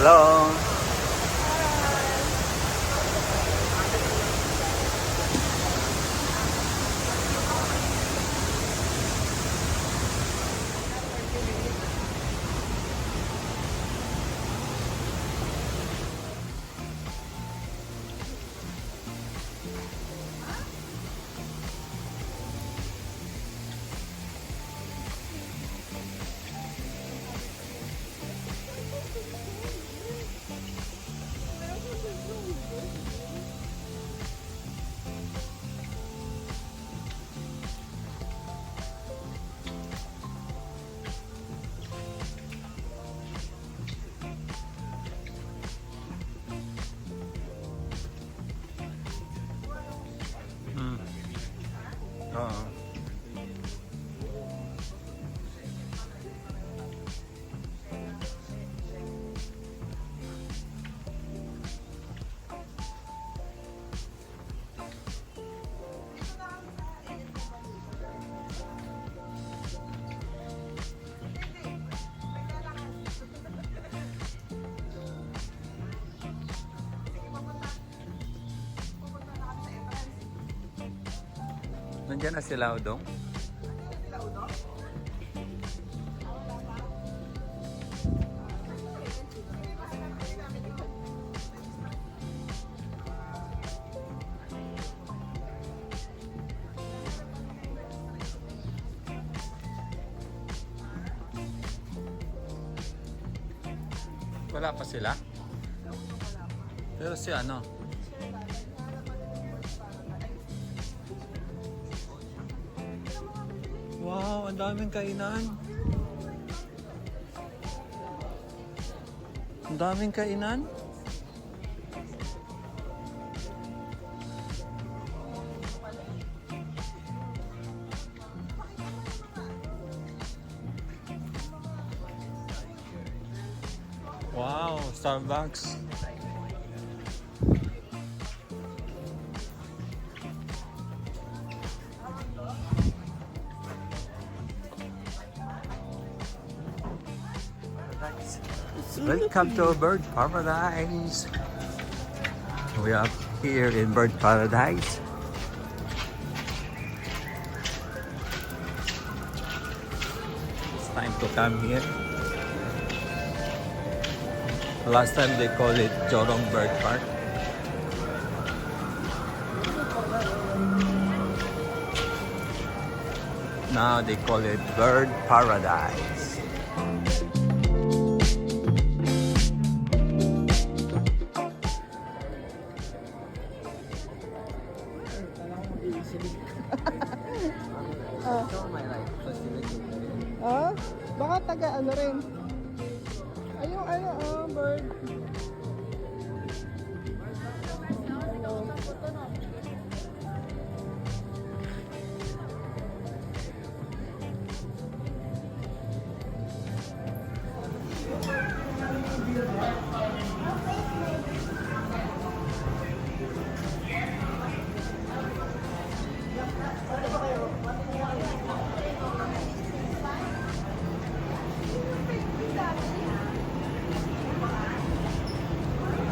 Hello. Oo. Nandiyan na sila, Udong? Wala pa sila? Pero si ano? Wow, ang daming kainan. Ang daming kainan. Wow, Starbucks. Welcome to Bird Paradise. We are here in Bird Paradise. It's time to come here. Last time they called it Jorong Bird Park. Now they call it Bird Paradise. Baka taga ano rin. Ayong bird.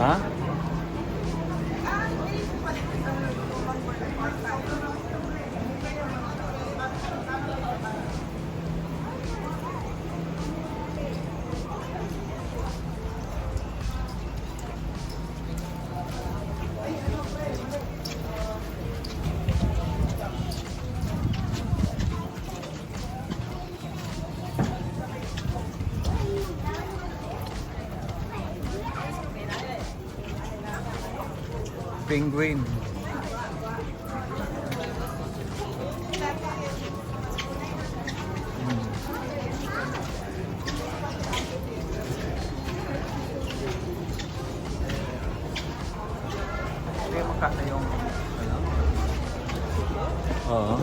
Ha? Penguin. Kaya magkano yung ano? Oo.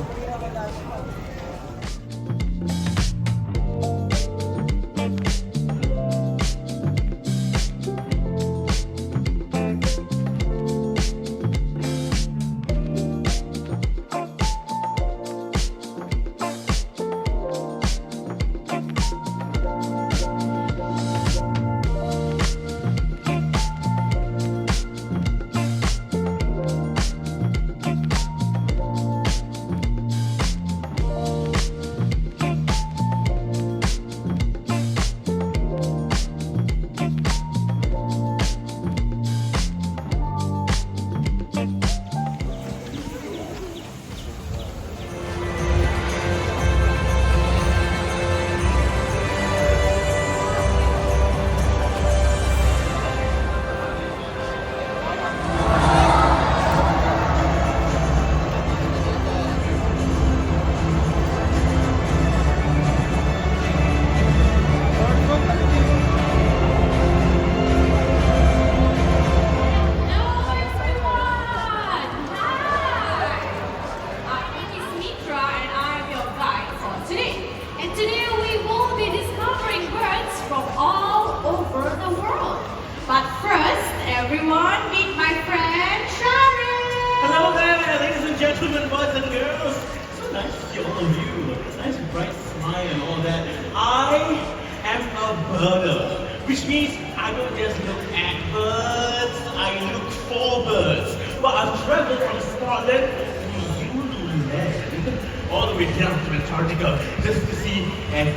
And today we will be discovering birds from all over the world. But first, everyone meet my friend Sharon. Hello there, ladies and gentlemen, boys and girls. So nice to see all of you. Nice bright smile and all that. I am a birder, which means I don't just look at birds, I look for birds. Well, I've traveled from Scotland to Zululand, all the way down to Antarctica, just to see as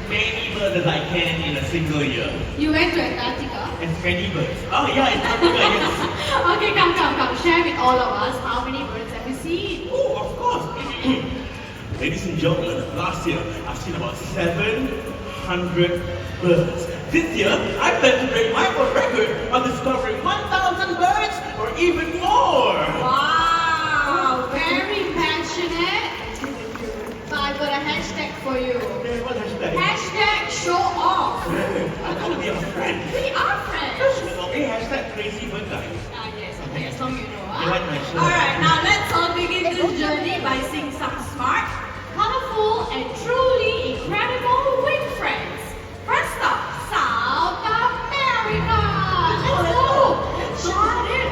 many birds as I can in a single year. You went to Antarctica? As many birds. Oh yeah, Antarctica, yes. Okay, come. Share with all of us. How many birds have you seen? Oh, of course. Ladies and gentlemen, last year I've seen about 700 birds. This year, I plan to break my world record of discovering 1,000 birds or even more. Wow, very passionate. So I've got a hashtag for you. Okay, what hashtag? Hashtag show off. I want to be a friend. We are friends. Okay, hashtag crazy bird guy. Yes, okay, as long as you know. You like my shirt? Alright, now let's all begin this journey by seeing some smart, colorful, and truly incredible wing friends. First up, South America. Let's go. Shut it.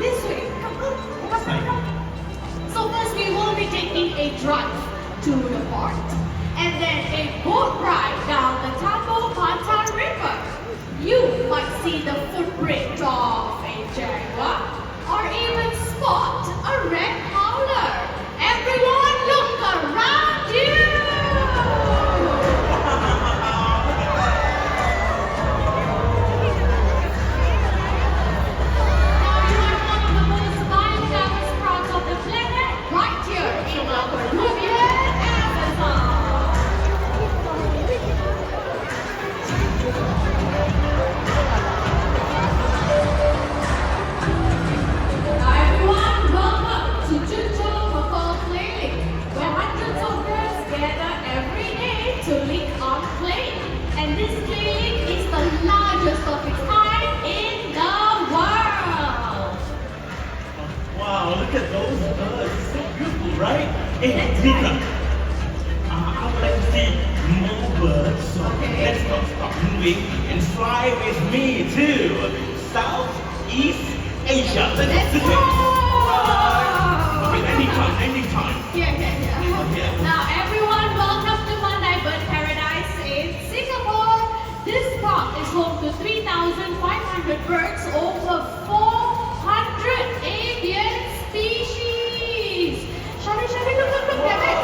This way. So first we will be taking a drive to the port, and then a boat ride down the Tambo Panta River. You might see the footprint of a jaguar, or even spot a red howler. Everyone look around you! Now you are one of the most biodiverse parts of the planet, right here in the Peruvian Amazon. Now everyone, welcome to Junjo Vocal Playing, where hundreds of birds gather every day to link on playing. And this playing is the largest of its kind in the world. Wow, look at those birds. It's so beautiful, right? Hey, Zebra. I would like to see more birds. So Okay. let's not stop moving and fly with me to Southeast Asia. Let's this go! way. Okay, anytime. Here. Okay. Now everyone, welcome to Mandai Bird Paradise in Singapore. This park is home to 3,500 birds, over 400 avian species. Shari, look, David.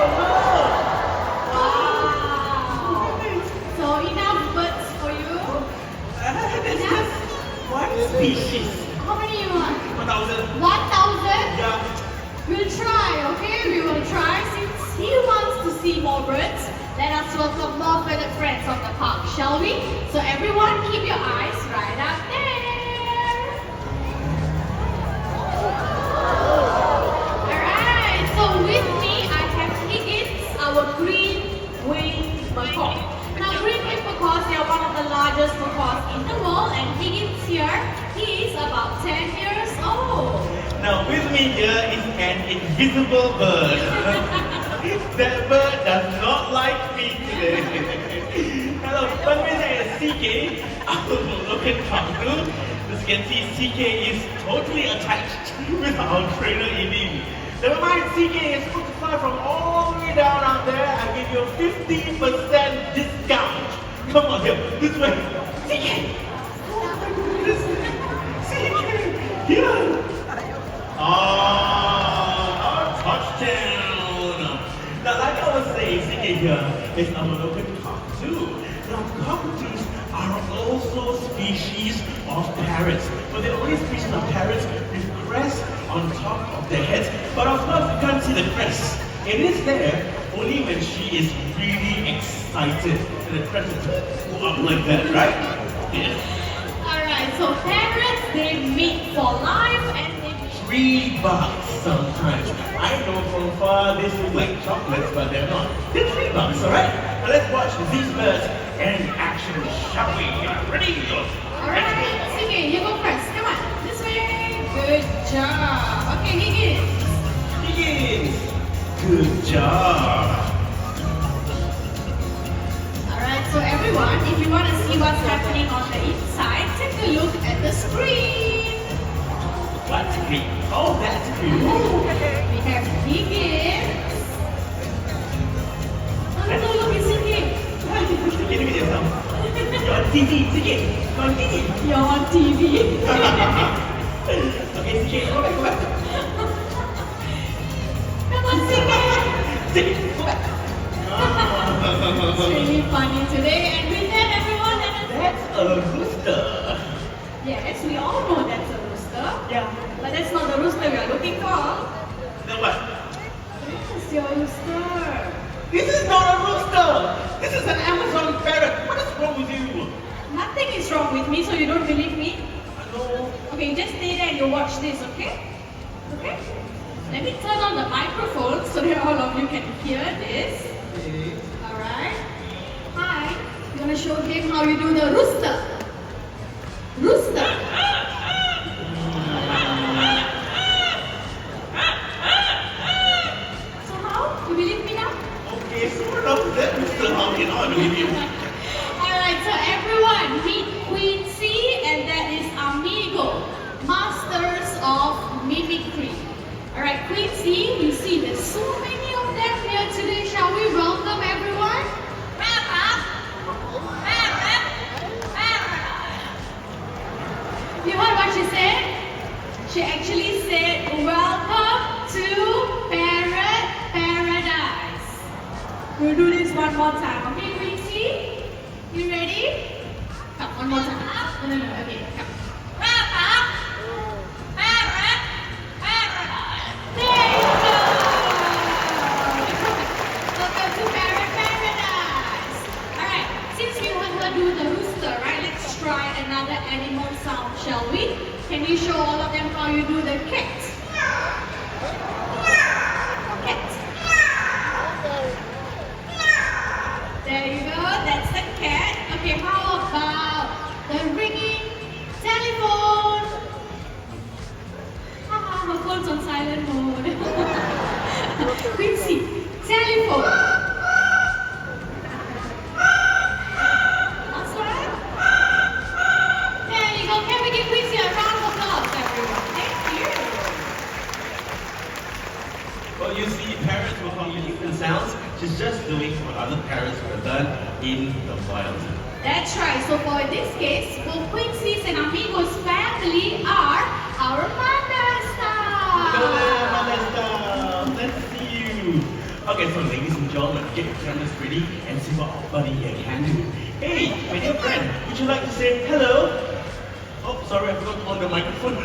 Wow. So enough birds for you. That's just one species. How many you want? 1,000. 1,000? Yeah. We'll try, okay? We will try. Since he wants to see more birds, let us welcome more feathered friends of the park, shall we? So everyone, keep your eyes right up there. Alright, so with me, I have Higgins, our green-winged macaw. Now, green-winged macaws, they are one of the largest macaws in the world, and Higgins here, he is about 10 years old. Now with me here is an invisible bird. That bird does not like me today. Hello, my name is CK. Our local kangaroo. As you can see, CK is totally attached with our trainer Eileen. Never mind, CK is supposed to fly from all the way down out there. I give you a 50% discount. Come on here, this way. CK! This way. CK! Here! Our touchdown! Now, like I was saying, CK here is our local cockatoo. Now, cockatoos are also species of parrots, but they're only species of parrots with crests on top of their heads. But of course, you can't see the crest. It is there only when she is really excited. And the crest will go up like that, right? Yeah. Alright, so parrots, they mate for life and they $3 sometimes. I know from far this look like chocolates, but they're not. They're $3, alright? Now let's watch these birds in action, shall we? Ready? Alright, Higgins, you go first. Come on, this way. Good job. Okay, Higgins. Higgins! Good job! want to see what's happening on the inside, take a look at the screen. What screen? Oh, that screen. We have Higgins. Oh, look, it's Higgins. Sikit demi dia tahu. You're on TV, sikit. You're on TV. You're on TV. Okay, sikit. Go back, go back. Come on, Higgins. Sikit, go back. It's really funny today, and with that, everyone, That's a rooster. yes, we all know that's a rooster. Yeah. But that's not the rooster we are looking for. Then what? It's your rooster. This is not a rooster. This is an Amazon parrot. What is wrong with you? Nothing is wrong with me, so you don't believe me? No. Okay, you just stay there and you watch this, okay? Okay? Let me turn on the microphone so that all of you can hear this. Alright? Hi. I'm gonna show him how you do the rooster. Rooster. So how? You believe me now? Okay, sort of. That rooster how can I believe you? Alright, so everyone, meet Quincy and that is Amigo, masters of mimicry. Alright, Quincy, we see there's so many of them here today. Shall we welcome everyone? You heard what she said? She actually said, welcome to Parrot Paradise. We'll do this one more time, okay, Quincy? You ready? Come, one more time. No, okay, come. There you go! Welcome to Parrot Paradise. Alright, since we want to do the rooster, right, let's try another animal sound, shall we? Can you show all of them how you do the cat? Cat. There you go, that's the cat. Okay, how about the ringing telephone? Haha, her phone's on silent mode. Quincy, telephone. That's right. There you go. Can we give Quincy a round of applause, everyone? Thank you. Well, you see, parrots will call you different sounds. She's just doing what other parrots would have done in the wild. That's right. So for this case, both Quincy's and Amigos family are our mother Hello star. there, Mother Star. Let's see you. Okay, so ladies and gentlemen, get your cameras ready and see what our buddy here can do. Hey, my dear friend, would you like to say hello? Oh, sorry, I forgot to on the microphone.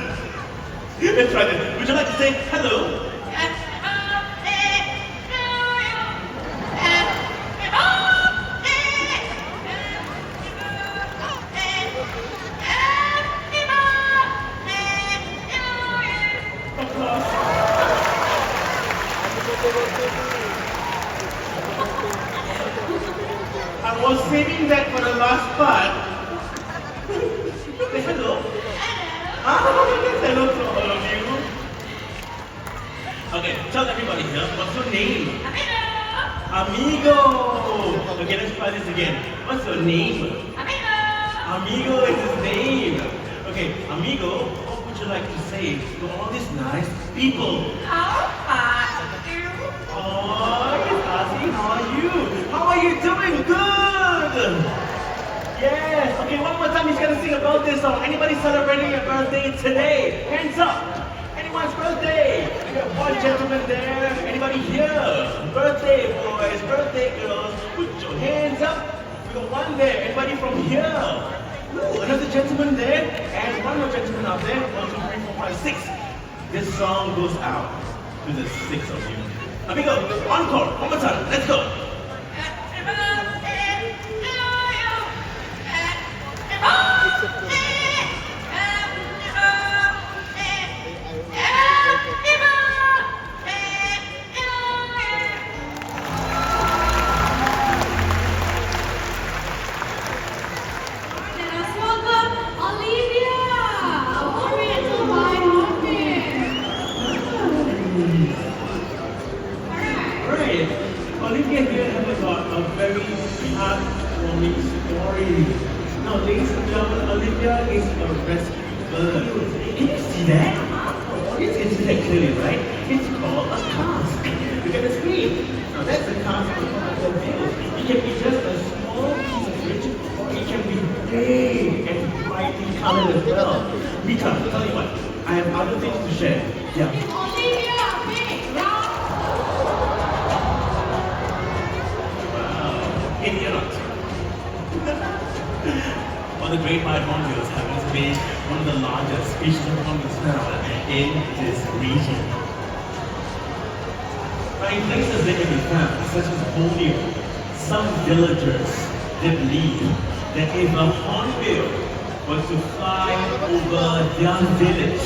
Let's try this. Would you like to say hello? I was saving that for the last part. Say hello. Hello to all of you. Okay, tell everybody here, what's your name? Amigo. Okay, let's try this again. What's your name? Amigo is his name. Okay, Amigo, what would you like to say to all these nice people? Oh, yes, Ozzy, how are you? How are you doing? Good! Yes, okay, one more time he's gonna sing a birthday song. Anybody celebrating a birthday today? Hands up! Anyone's birthday? We got one gentleman there. Anybody here? Birthday boys, birthday girls, put your hands up. We got one there. Anybody from here? Ooh, another gentleman there. And one more gentleman out there. 1, 2, 3, 4, 5, 6. This song goes out to the 6 of you. Amigo, encore, one more time, let's go. Let us welcome Olivia, our oriental white Right. Olivia here has got a very sweetheart heartwarming story. Now, ladies and gentlemen, Olivia is a rescue bird. Can you see that? Audience can see that clearly, right? It's called a cask. Look at the screen. Now, that's a cask of the bill. It can be just a small piece of rigid, or it can be big and brightly colored as well. Rita, tell you what, I have other things to share. Yeah. It's Olivia, big round. Wow. Idiot. Well, the great white hornbills happens to be one of the largest species of hornbills found in this region. But in places they can be found, such as Borneo, some villagers they believe that if a hornbill was to fly over their village,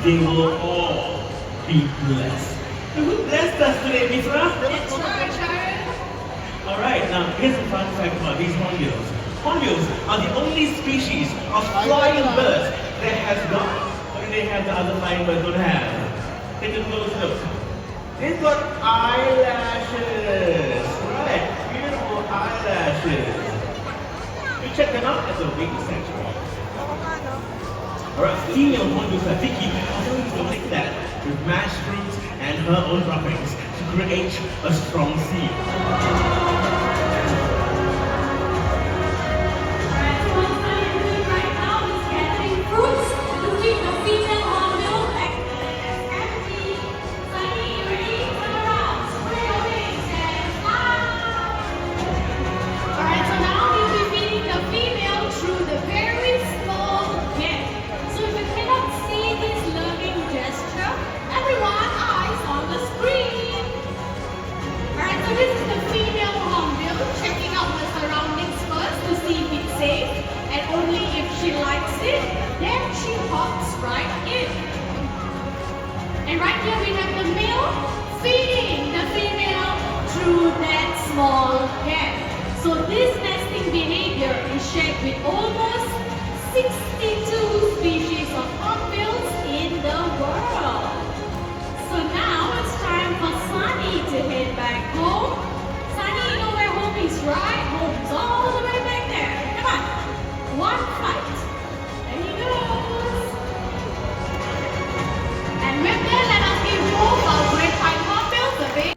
they will all be blessed. And who blessed us today, Mitra? That's right, Sharon. Alright, now here's a fun fact about these hornbills. Hornbills are the only species of flying birds that has got what do they have the other flying birds don't have? Take a close look. They've got eyelashes. Right, beautiful eyelashes. You check them out at the wing section. Alright, female hornbills like Vicky also interlink that with mashed fruits and her own droppings to create a strong seed. And right here we have the male feeding the female through that small gap. So this nesting behavior is shared with almost 62 species of hornbills in the world. So now it's time for Sunny to head back home. Sunny, you know where home is, right? Home is all the way back there. Come on. One flight. There he goes. And with that, let us give both our great white hornbills a big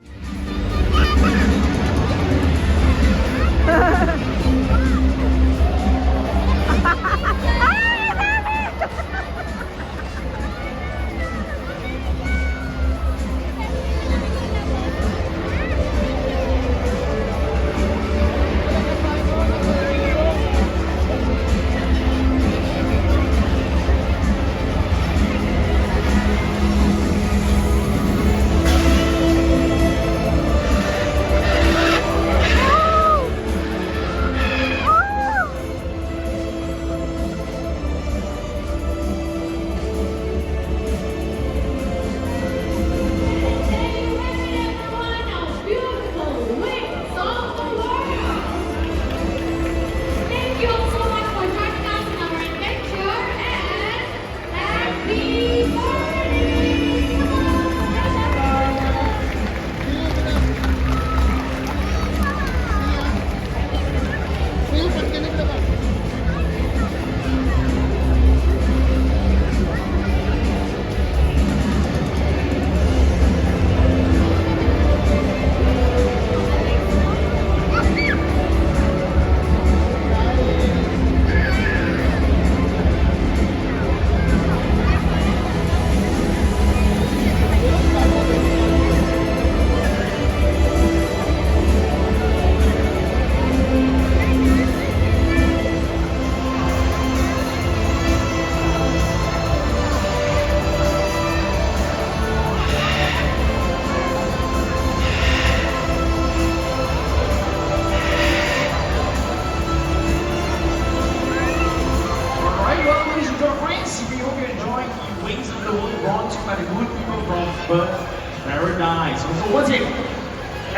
Paradise. So what's it?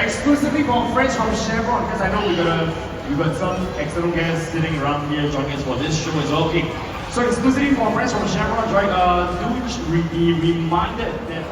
Exclusively for friends from Chevron, because I know we got some external guests sitting around here joining us for this show as well. Okay. So exclusively for friends from Chevron, right? Do be reminded that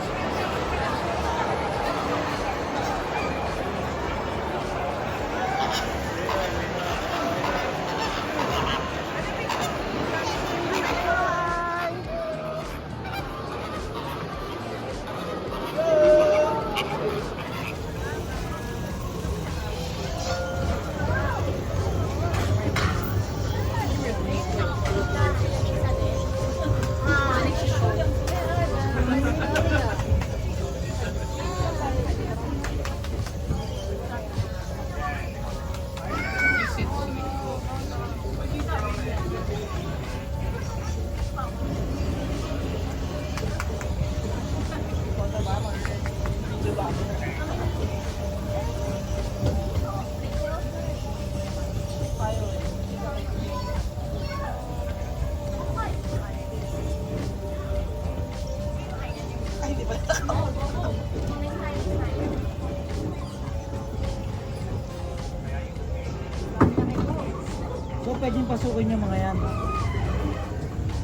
pwedeng pasukin yung mga yan.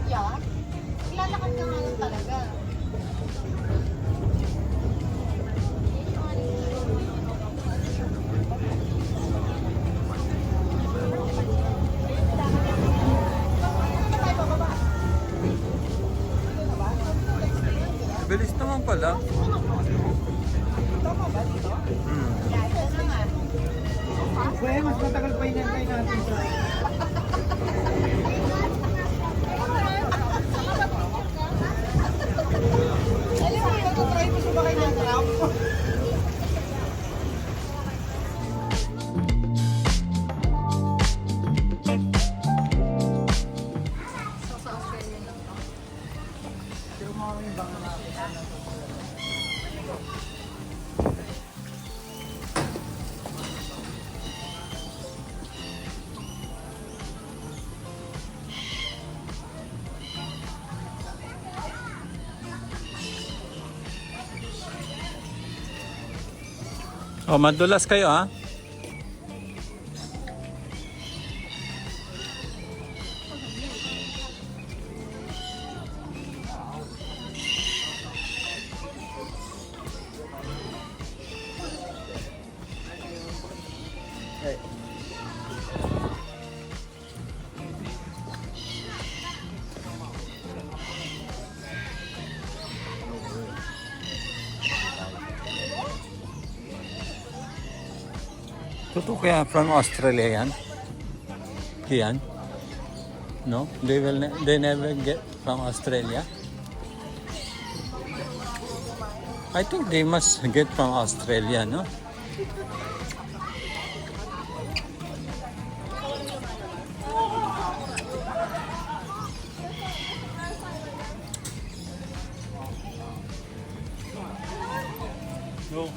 Yeah. Lalakad ka nga lang talaga. Bilis naman pala. Yeah, ito na nga. Kuya, mas matagal pa inantay natin sa... Alam mo, mag-try mo sumakay ng tram. Oh, madulas kayo ha? Totoo kaya from Australia yan? Yan? No? They never get from Australia? I think they must get from Australia, no? No.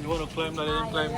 You want to climb? Let him climb.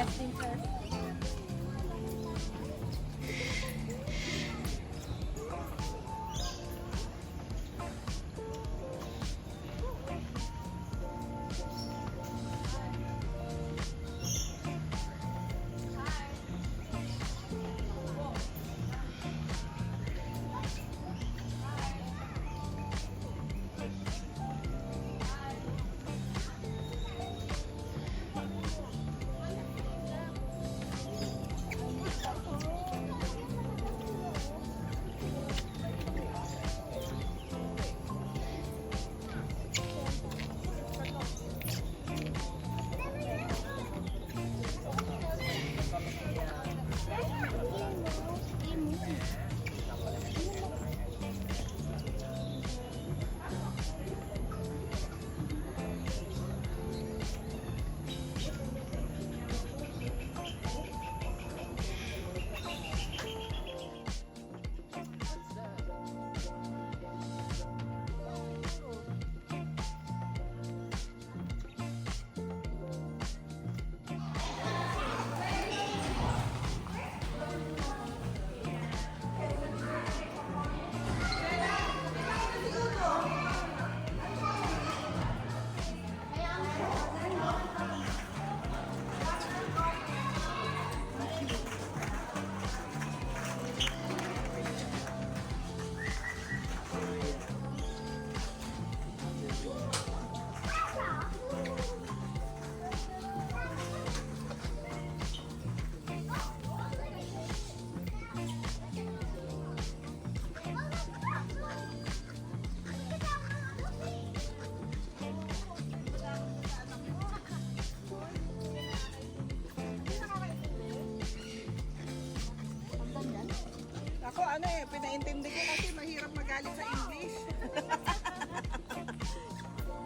Ako ano eh, pinaintindi ko kasi mahirap magalit sa English.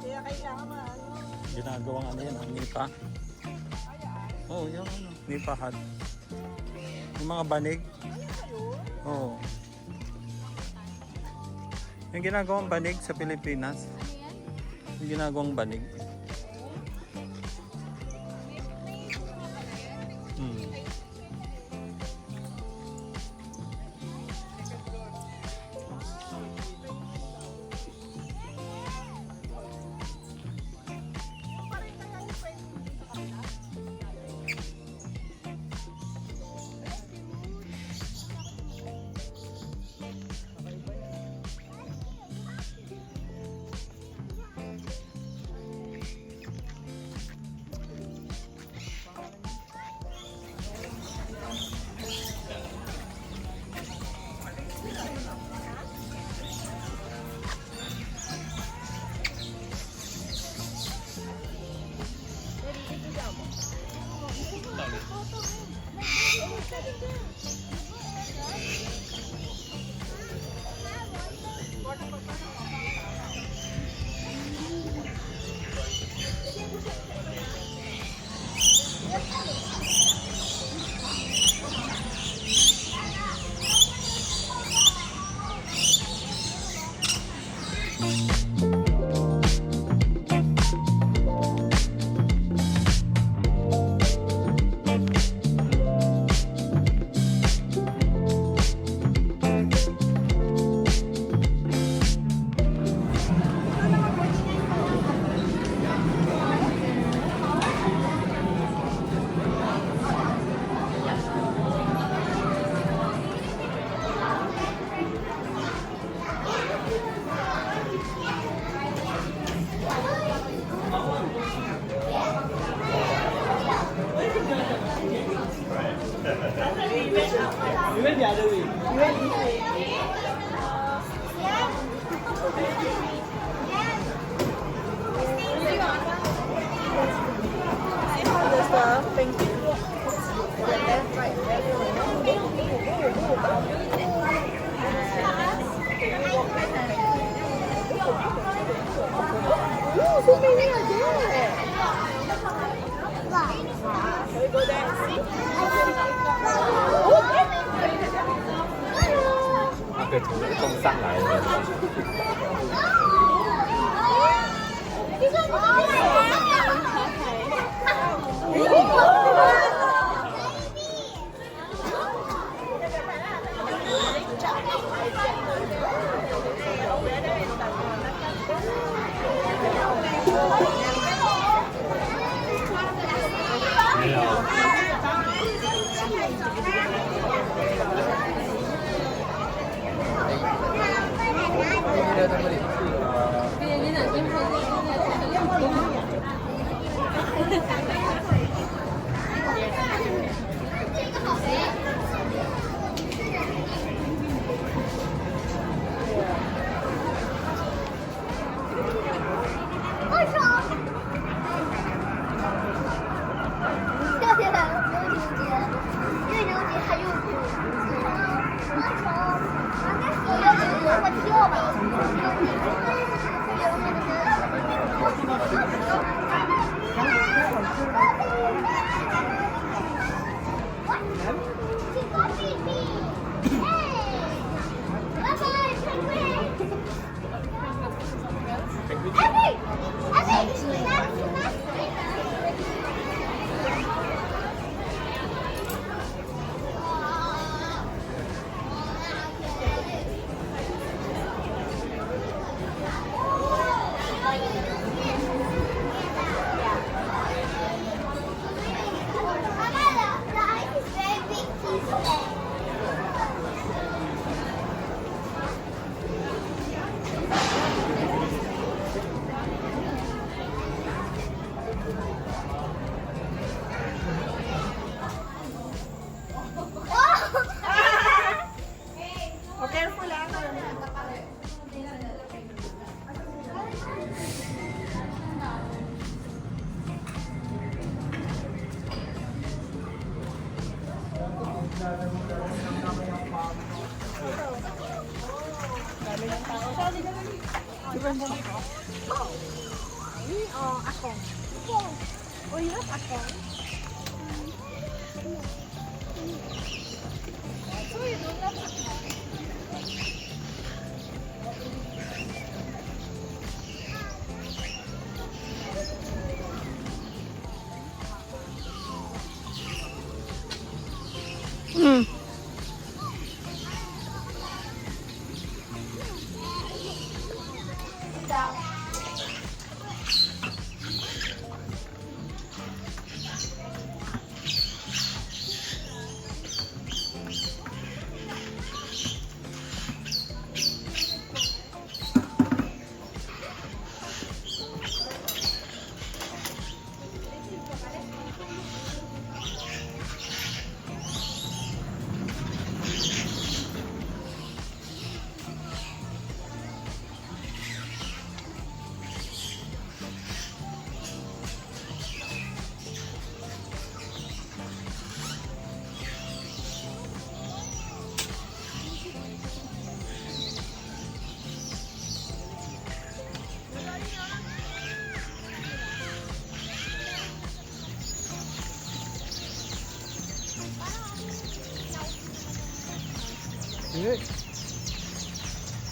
Kaya kailangan ano. Ginagawang ano yan, ang nipa. Oo, yung ano, nipa hut. Yung mga banig. Oo. Yung ginagawang banig sa Pilipinas. Yung ginagawang banig. 那个从东上来的。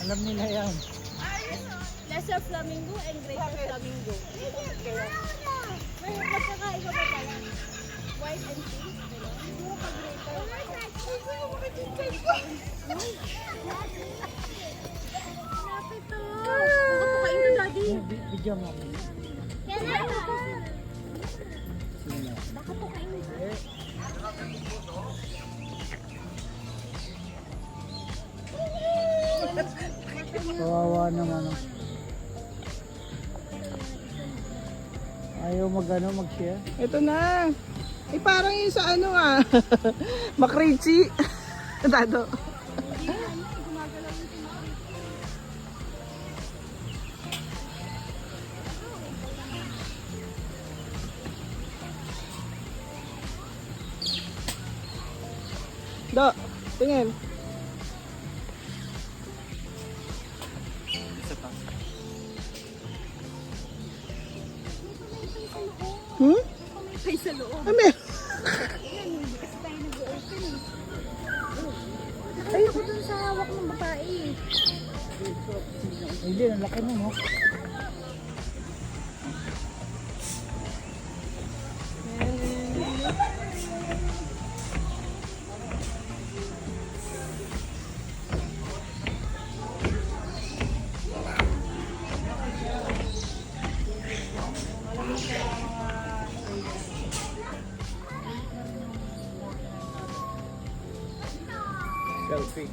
Alam nila yan. Lesser flamingo and greater flamingo. May magkakaiba ba pala? White and pink? Siguro pag greater. Lapit to. Nakapakain ka, Daddy. Bigyan mo. Kailan ka? Baka po kain ka. Kawawa naman. Ayaw mag-share. Ito na. Eh parang yung sa ano ah. Makrichi. Dado. Do, tingin. Isa pa. Hmm? May sa loob. Ah, meron. Kasi tayo nag-open eh. Nakita ko dun sa hawak ng babae. Hindi, ang laki mo, no? Selfie.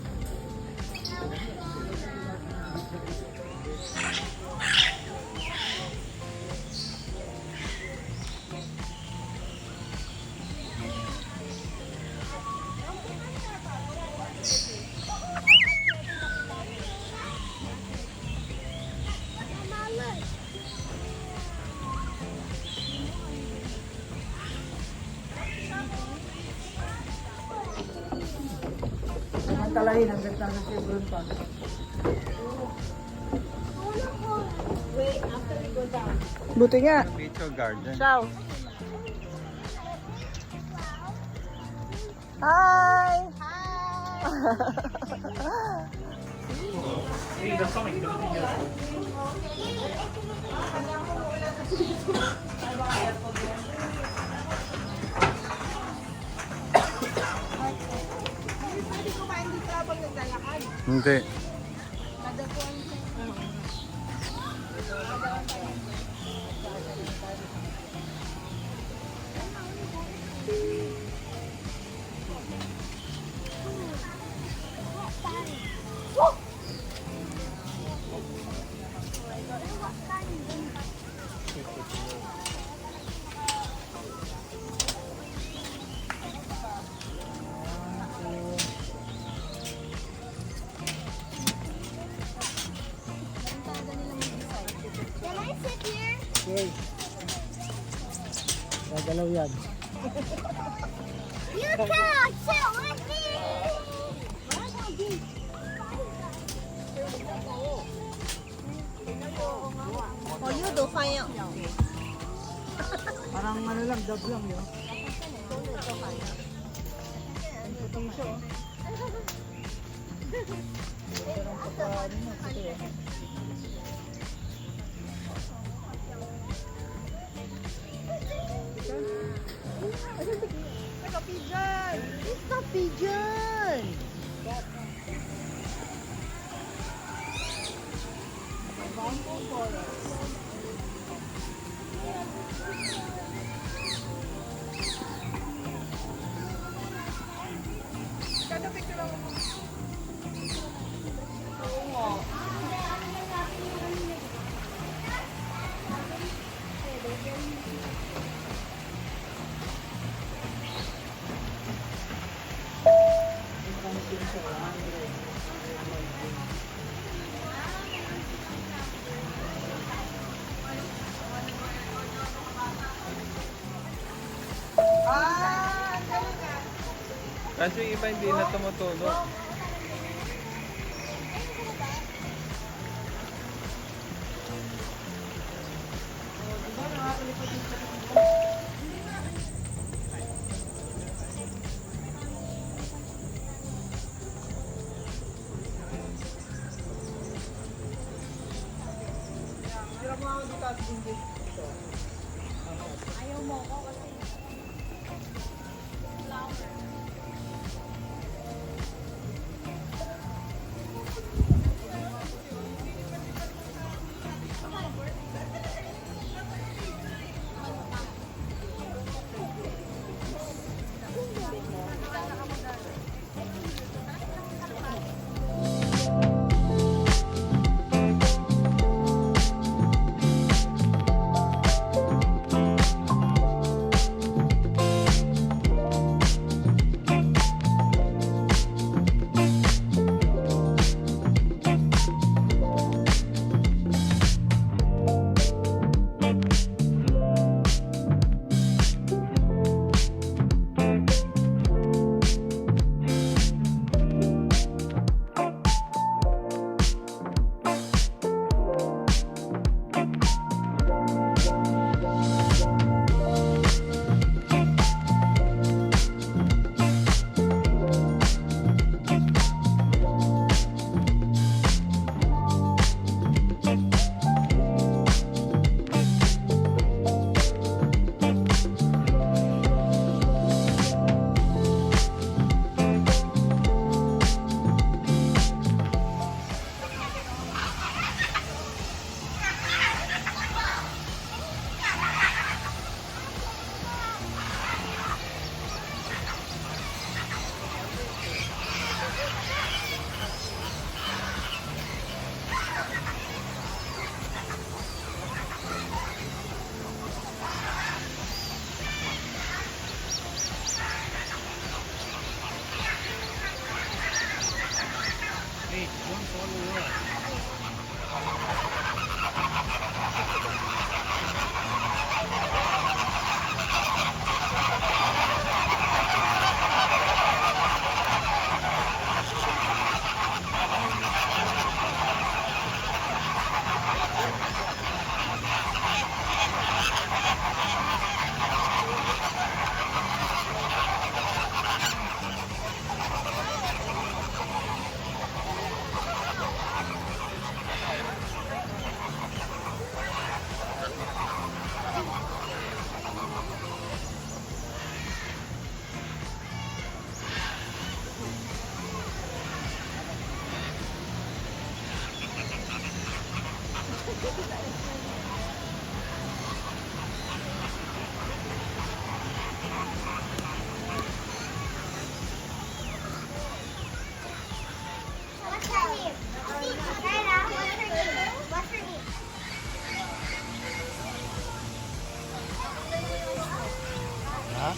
Talahin, hanggang sana si Bruno pa. Wait, after we go down. Buti nga. Beach garden. Ciao. Hi. Pwede kumain dito habang naglalakad. Hindi. Can I sit here? Okay. Gagalaw yan. You can't sit with me! Oh, you do fine. Parang ano lang, dab lang yun. It's the pigeon! Kasi yung iba hindi na tumutulog. Ayaw mo ko kasi flower. What's her name? Kyla, what's her name? What's her name? Ha?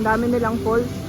Ang dami nilang falls.